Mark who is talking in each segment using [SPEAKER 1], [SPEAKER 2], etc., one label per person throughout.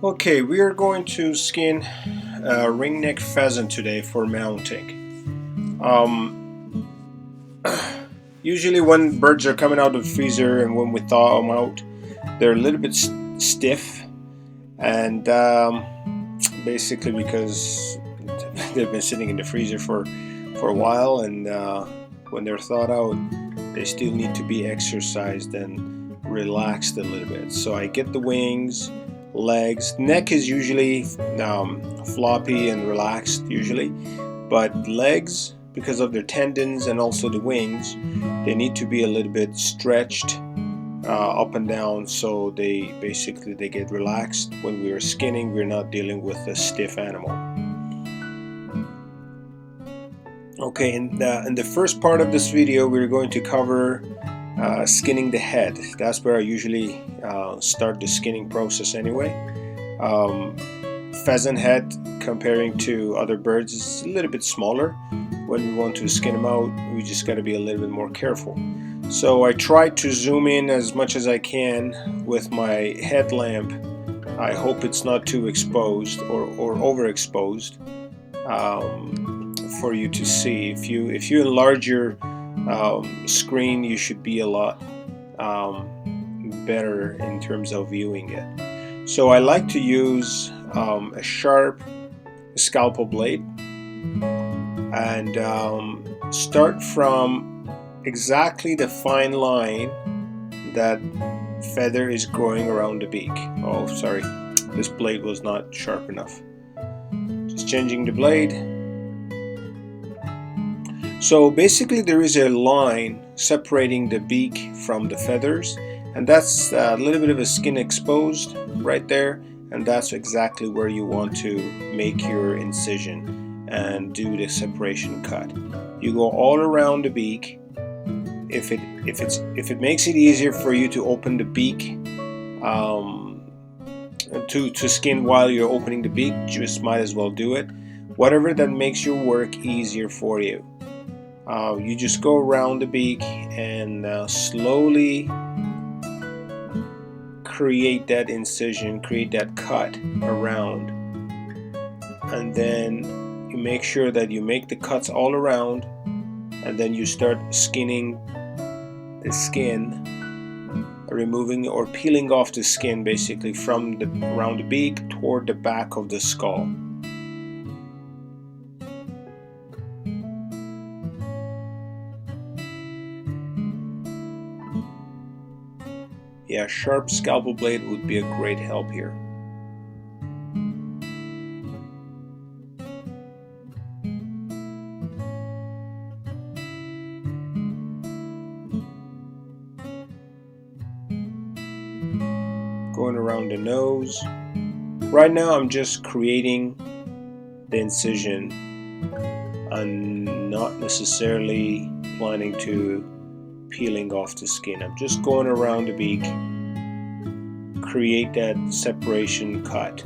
[SPEAKER 1] Okay, we are going to skin a ringneck pheasant today for mounting. Usually when birds are coming out of the freezer and when we thaw them out, they're a little bit stiff, and basically because they've been sitting in the freezer for a while, and when they're thawed out, they still need to be exercised and relaxed a little bit. So I get the wings, legs. Neck is usually floppy and relaxed usually, but legs, because of their tendons and also the wings, they need to be a little bit stretched up and down, so they get relaxed. When we are skinning, we're not dealing with a stiff animal. Okay, in the first part of this video, we're going to cover skinning the head. That's where I usually start the skinning process anyway. Pheasant head, comparing to other birds, is a little bit smaller. When we want to skin them out, we just got to be a little bit more careful. So I try to zoom in as much as I can with my headlamp. I hope it's not too exposed or overexposed for you to see. If you enlarge your screen, you should be a lot better in terms of viewing it. So I like to use a sharp scalpel blade and start from exactly the fine line that feather is growing around the beak. Oh, sorry, this blade was not sharp enough. Just changing the blade. So basically there is a line separating the beak from the feathers, and that's a little bit of a skin exposed right there, and that's exactly where you want to make your incision and do the separation cut. You go all around the beak. If it makes it easier for you to open the beak, to skin while you're opening the beak, just might as well do it. Whatever that makes your work easier for you. You just go around the beak and slowly create that incision, create that cut around, and then you make sure that you make the cuts all around, and then you start skinning the skin, removing or peeling off the skin basically from around the beak toward the back of the skull. Yeah, sharp scalpel blade would be a great help here. Going around the nose. Right now I'm just creating the incision. I'm not necessarily planning to peeling off the skin. I'm just going around the beak, create that separation cut.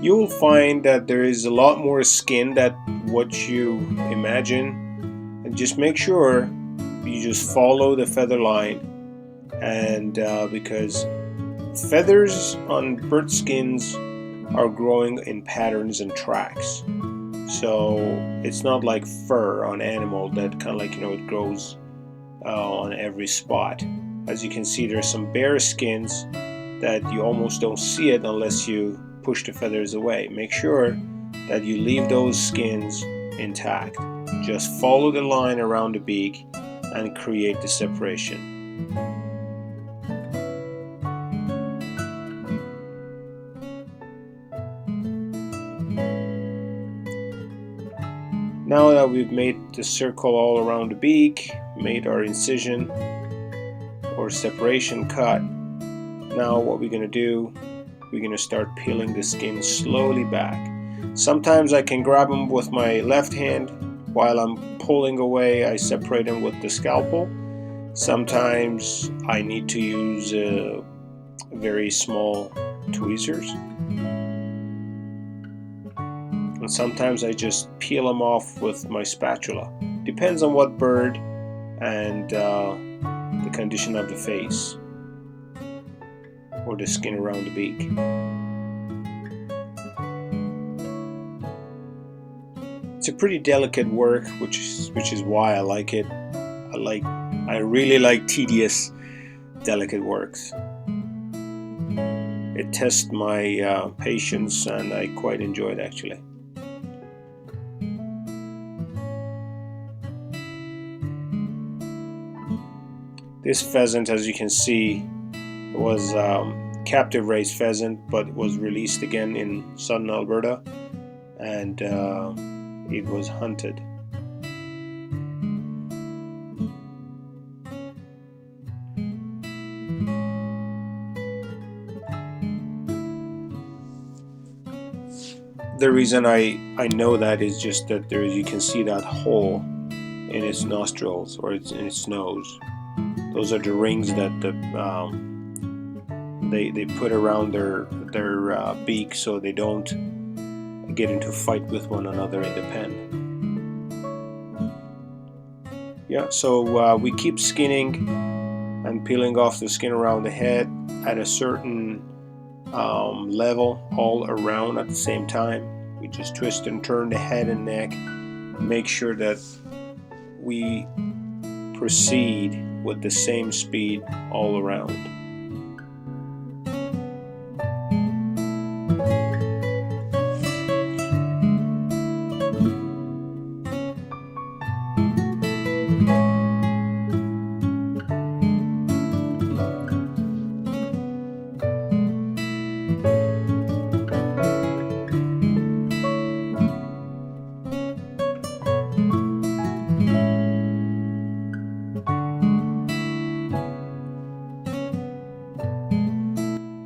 [SPEAKER 1] You'll find that there is a lot more skin than what you imagine, and just make sure you just follow the feather line, and because feathers on bird skins are growing in patterns and tracks, so it's not like fur on animal that kind of like, it grows on every spot. As you can see, there's some bare skins that you almost don't see it unless you push the feathers away. Make sure that you leave those skins intact. Just follow the line around the beak and create the separation. Now that we've made the circle all around the beak, made our incision or separation cut, Now what we're going to do, we're going to start peeling the skin slowly back. Sometimes I can grab them with my left hand. While I'm pulling away, I separate them with the scalpel. Sometimes I need to use very small tweezers. And sometimes I just peel them off with my spatula. Depends on what bird and the condition of the face or the skin around the beak. It's a pretty delicate work, which is why I like it. I really like tedious, delicate works. It tests my patience, and I quite enjoy it actually. This pheasant, as you can see, was captive raised pheasant, but it was released again in southern Alberta, and it was hunted. The reason I know that is just that you can see that hole in its nostrils or in its nose. Those are the rings that they put around their beak so they don't get into a fight with one another in the pen. Yeah, so we keep skinning and peeling off the skin around the head at a certain level all around at the same time. We just twist and turn the head and neck, make sure that we proceed with the same speed all around.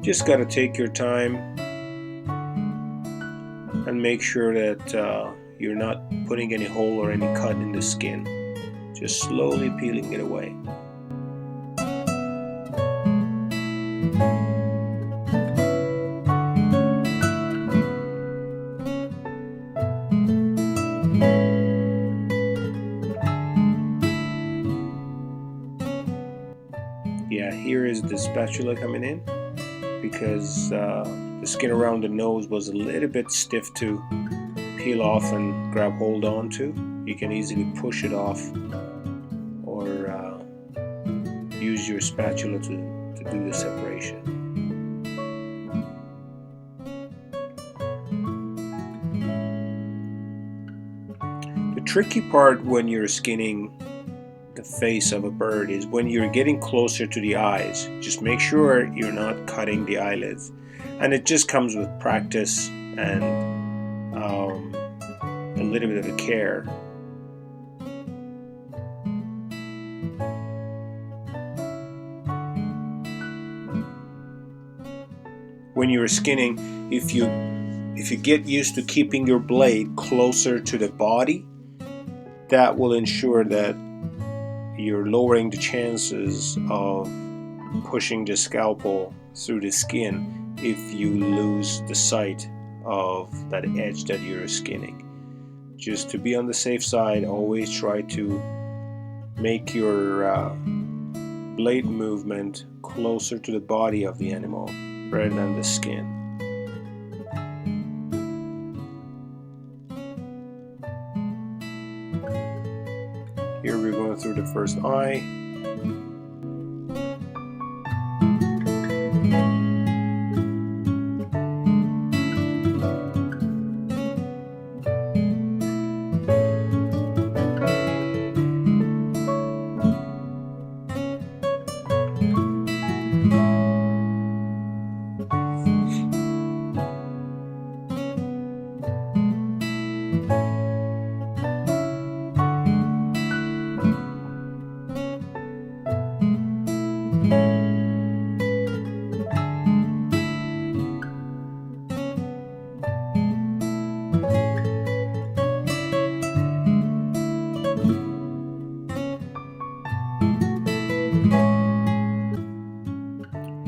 [SPEAKER 1] Just got to take your time and make sure that you're not putting any hole or any cut in the skin. Just slowly peeling it away. Yeah, here is the spatula coming in, because the skin around the nose was a little bit stiff to peel off and grab hold on to. You can easily push it off or use your spatula to do the separation. The tricky part when you're skinning the face of a bird is when you're getting closer to the eyes. Just make sure you're not cutting the eyelids, and it just comes with practice and a little bit of care. When you're skinning, if you get used to keeping your blade closer to the body, that will ensure that you're lowering the chances of pushing the scalpel through the skin if you lose the sight of that edge that you're skinning. Just to be on the safe side, always try to make your blade movement closer to the body of the animal rather than the skin. Here we're going through the first eye.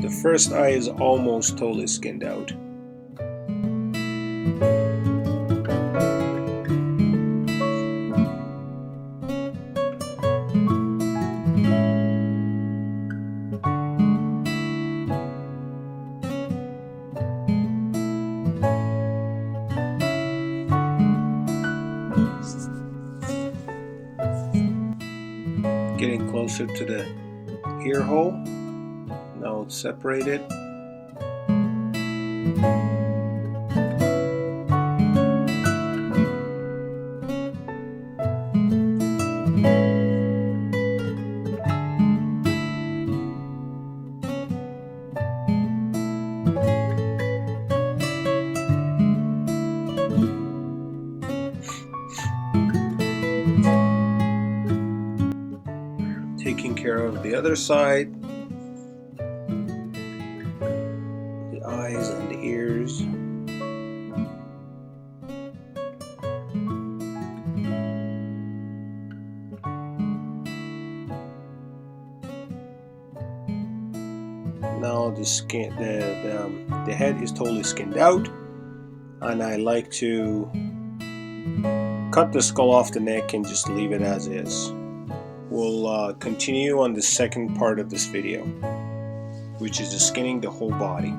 [SPEAKER 1] the first eye is almost totally skinned out. Getting closer to the ear hole. Now it's separated. Taking care of the other side, the eyes and the ears. Now the skin, the head is totally skinned out, and I like to cut the skull off the neck and just leave it as is. We'll continue on the second part of this video, which is the skinning the whole body.